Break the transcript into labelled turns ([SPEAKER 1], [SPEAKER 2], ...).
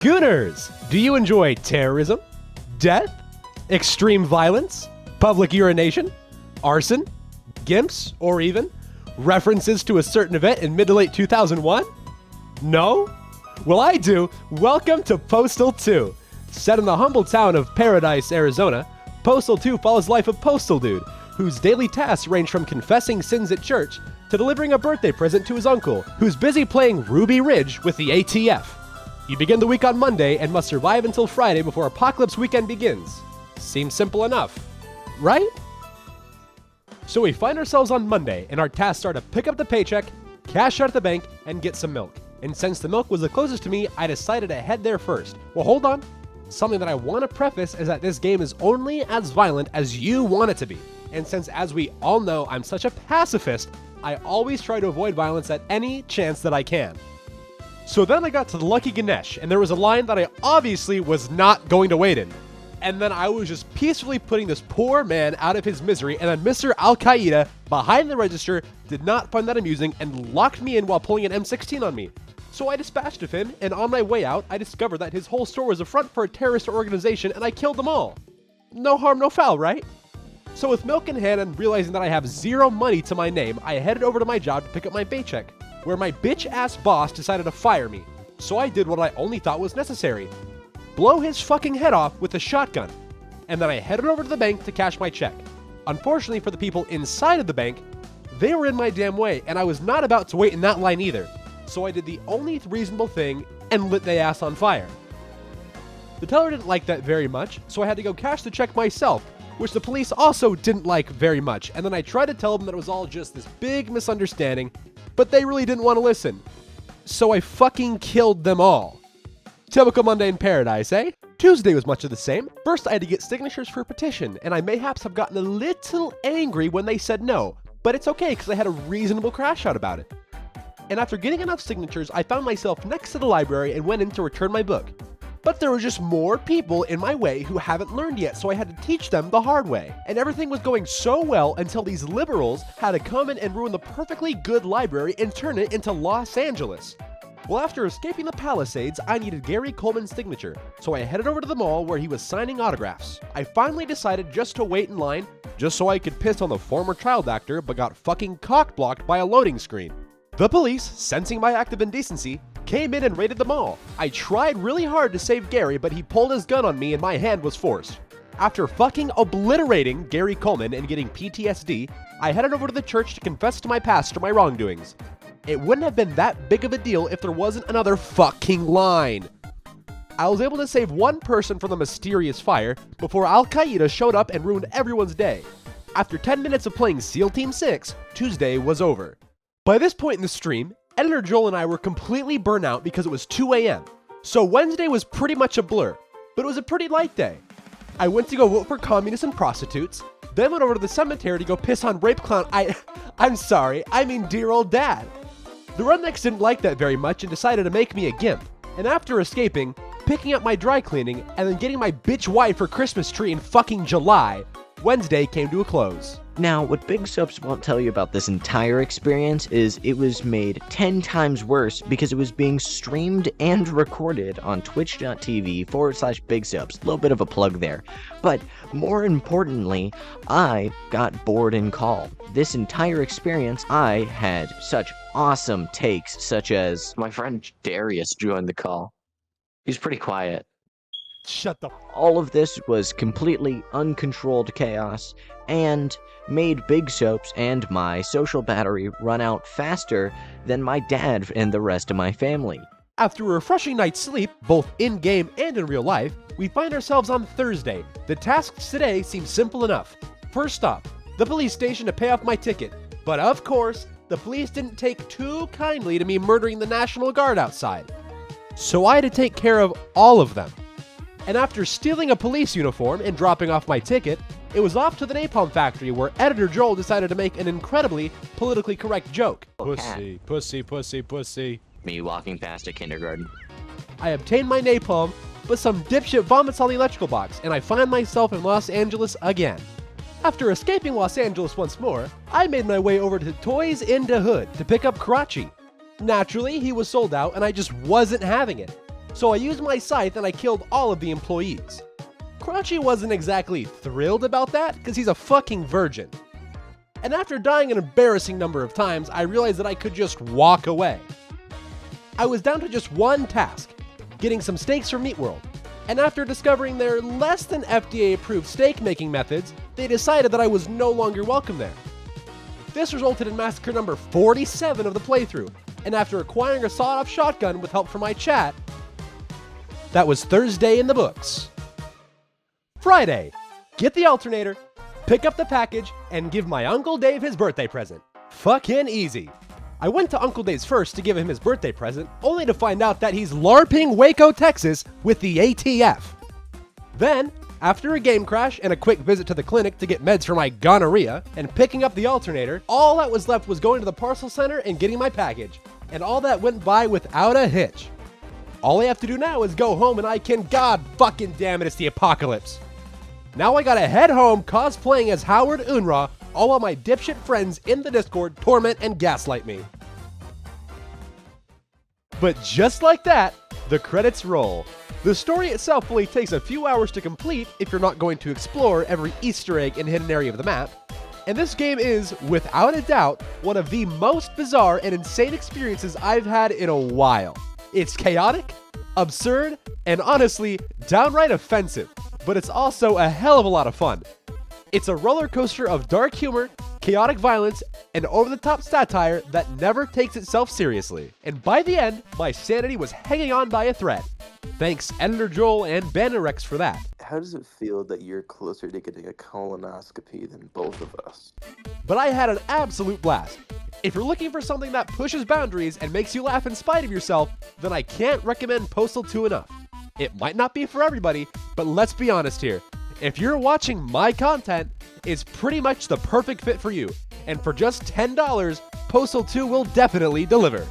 [SPEAKER 1] Gooners, do you enjoy terrorism, death, extreme violence, public urination, arson, gimps, or even references to a certain event in mid to late 2001? No? Well, I do. Welcome to Postal 2. Set in the humble town of Paradise, Arizona, Postal 2 follows the life of Postal Dude, whose daily tasks range from confessing sins at church to delivering a birthday present to his uncle, who's busy playing Ruby Ridge with the ATF. You begin the week on Monday and must survive until Friday before Apocalypse Weekend begins. Seems simple enough, right? So we find ourselves on Monday, and our tasks are to pick up the paycheck, cash out at the bank, and get some milk. And since the milk was the closest to me, I decided to head there first. Well, hold on. Something that I want to preface is that this game is only as violent as you want it to be. And since, as we all know, I'm such a pacifist, I always try to avoid violence at any chance that I can. So then I got to the Lucky Ganesh, and there was a line that I obviously was not going to wait in. And then I was just peacefully putting this poor man out of his misery, and then Mr. 𝙿𝚃𝚃, behind the register, did not find that amusing and locked me in while pulling an M16 on me. So I dispatched of him, and on my way out, I discovered that his whole store was a front for a terrorist organization, and I killed them all. No harm, no foul, right? So with milk in hand and realizing that I have zero money to my name, I headed over to my job to pick up my paycheck, where my bitch-ass boss decided to fire me. So I did what I only thought was necessary. Blow his fucking head off with a shotgun. And then I headed over to the bank to cash my check. Unfortunately for the people inside of the bank, they were in my damn way, and I was not about to wait in that line either. So I did the only reasonable thing and lit their ass on fire. The teller didn't like that very much, so I had to go cash the check myself, which the police also didn't like very much, and then I tried to tell them that it was all just this big misunderstanding, but they really didn't want to listen. So I fucking killed them all. Typical Monday in Paradise, eh? Tuesday was much of the same. First I had to get signatures for a petition, and I mayhaps have gotten a little angry when they said no, but it's okay because I had a reasonable crash out about it. And after getting enough signatures, I found myself next to the library and went in to return my book. But there were just more people in my way who haven't learned yet, so I had to teach them the hard way. And everything was going so well until these liberals had to come in and ruin the perfectly good library and turn it into Los Angeles. Well, after escaping the Palisades, I needed 𝙿𝚃𝚃's signature, so I headed over to the mall where he was signing autographs. I finally decided just to wait in line, just so I could piss on the former child actor, but got fucking cock-blocked by a loading screen. The police, sensing my act of indecency, came in and raided the mall. I tried really hard to save Gary, but he pulled his gun on me and my hand was forced. After fucking obliterating 𝙿𝚃𝚃 and getting PTSD, I headed over to the church to confess to my pastor my wrongdoings. It wouldn't have been that big of a deal if there wasn't another fucking line. I was able to save one person from the mysterious fire before 𝙿𝚃𝚃 showed up and ruined everyone's day. After 10 minutes of playing SEAL Team 6, Tuesday was over. By this point in the stream, Editor Joel and I were completely burnt out because it was 2 a.m. So Wednesday was pretty much a blur, but it was a pretty light day. I went to go vote for communists and prostitutes, then went over to the cemetery to go piss on Rape Clown I'm sorry, I mean dear old dad. The rednecks didn't like that very much and decided to make me a gimp. And after escaping, picking up my dry cleaning, and then getting my bitch wife her Christmas tree in fucking July, Wednesday came to a close.
[SPEAKER 2] Now, what Big Soaps won't tell you about this entire experience is it was made 10 times worse because it was being streamed and recorded on twitch.tv/Big Soaps. A little bit of a plug there. But more importantly, I got bored and called. This entire experience, I had such awesome takes, such as
[SPEAKER 3] My friend Darius joined the call. He's pretty quiet.
[SPEAKER 1] Shut the
[SPEAKER 2] all of this was completely uncontrolled chaos and made Big Soaps and my social battery run out faster than my dad and the rest of my family.
[SPEAKER 1] After a refreshing night's sleep, both in-game and in real life, we find ourselves on Thursday. The tasks today seem simple enough. First stop, the police station to pay off my ticket. But of course, the police didn't take too kindly to me murdering the National Guard outside. So I had to take care of all of them. And after stealing a police uniform and dropping off my ticket, it was off to the napalm factory where Editor Joel decided to make an incredibly politically correct joke.
[SPEAKER 3] Pussy,
[SPEAKER 1] pussy, pussy, pussy.
[SPEAKER 3] Me walking past a kindergarten.
[SPEAKER 1] I obtained my napalm, but some dipshit vomits on the electrical box, and I find myself in Los Angeles again. After escaping Los Angeles once more, I made my way over to Toys in 𝙿𝚃𝚃 to pick up Karachi. Naturally, he was sold out and I just wasn't having it. So I used my scythe and I killed all of the employees. Crunchy wasn't exactly thrilled about that because he's a fucking virgin. And after dying an embarrassing number of times, I realized that I could just walk away. I was down to just one task, getting some steaks from Meat World. And after discovering their less than FDA approved steak making methods, they decided that I was no longer welcome there. This resulted in massacre number 47 of the playthrough, and after acquiring a sawed-off shotgun with help from my chat, that was Thursday in the books. Friday, get the alternator, pick up the package, and give my Uncle Dave his birthday present. Fucking easy. I went to Uncle Dave's first to give him his birthday present, only to find out that he's LARPing Waco, Texas with the ATF. Then, after a game crash and a quick visit to the clinic to get meds for my gonorrhea, and picking up the alternator, all that was left was going to the parcel center and getting my package. And all that went by without a hitch. All I have to do now is go home and I can, God fucking damn it, it's the apocalypse. Now I gotta head home cosplaying as Howard Unruh, all while my dipshit friends in the Discord torment and gaslight me. But just like that, the credits roll. The story itself only takes a few hours to complete if you're not going to explore every Easter egg and hidden area of the map. And this game is, without a doubt, one of the most bizarre and insane experiences I've had in a while. It's chaotic, absurd, and honestly, downright offensive, but it's also a hell of a lot of fun. It's a roller coaster of dark humor, chaotic violence, and over-the-top satire that never takes itself seriously. And by the end, my sanity was hanging on by a thread. Thanks Editor Joel and Banarex for that.
[SPEAKER 4] How does it feel that you're closer to getting a colonoscopy than both of us?
[SPEAKER 1] But I had an absolute blast. If you're looking for something that pushes boundaries and makes you laugh in spite of yourself, then I can't recommend Postal 2 enough. It might not be for everybody, but let's be honest here. If you're watching my content, it's pretty much the perfect fit for you. And for just $10, Postal 2 will definitely deliver.